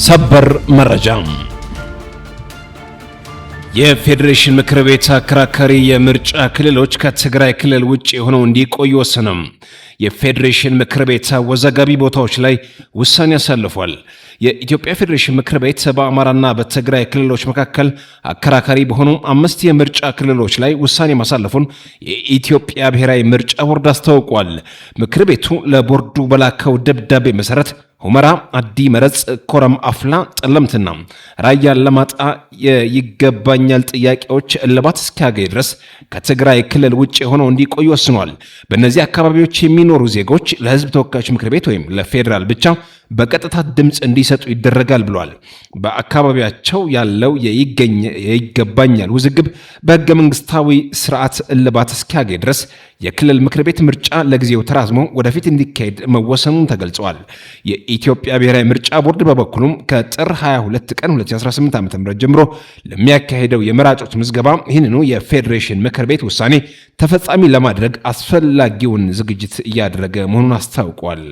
ሰበር መረጃ የፌዴሬሽን ምክር ቤት አከራካሪ የምርጫ ክልሎች ከትግራይ ክልል ውጪ ሆነው እንዲቆዩ ወሰነ። የፌዴሬሽን ምክር ቤት አወዛጋቢ ቦታዎች ላይ ውሳኔ ያሳልፏል። የኢትዮጵያ ፌዴሬሽን ምክር ቤት በአማራና በትግራይ ክልሎች መካከል አከራካሪ በሆኑ 5 የምርጫ ክልሎች ላይ ውሳኔ ማሳለፉን የኢትዮጵያ ብሔራዊ ምርጫ ቦርድ አስታውቋል። ምክር ቤቱ ለቦርዱ በላከው ደብዳቤ መሰረት ሁመራ፣ አዲ መረጽ፣ ኮረም አፍላ፣ ጠለምትና ራያ አላማጣ ይገባኛል ጥያቄዎች እልባት እስኪያገኝ ድረስ ከትግራይ ክልል ውጪ ሆነው እንዲቆዩ ወስኗል። በእነዚህ አካባቢዎች የሚኖሩ ዜጎች ለሕዝብ ተወካዮች ምክር ቤት ወይም ለፌዴራል ብቻ በቀጥታ ድምጽ እንዲሰጡ ይደረጋል ብሏል። በአካባቢያቸው ያለው ይገባኛል ውዝግብ በሕገ መንግስታዊ ስርዓት እልባት እስኪያገኝ ድረስ የክልል ምክር ቤት ምርጫ ለጊዜው ተራዝሞ ወደፊት እንዲካሄድ መወሰኑን ተገልጿል። የኢትዮጵያ ብሔራዊ ምርጫ ቦርድ በበኩሉም ከጥር 22 ቀን 2018 ዓ.ም ጀምሮ ለሚያካሄደው የመራጮች ምዝገባ ይህንኑ የፌዴሬሽን ምክር ቤት ውሳኔ ተፈጻሚ ለማድረግ አስፈላጊውን ዝግጅት እያደረገ መሆኑን አስታውቋል።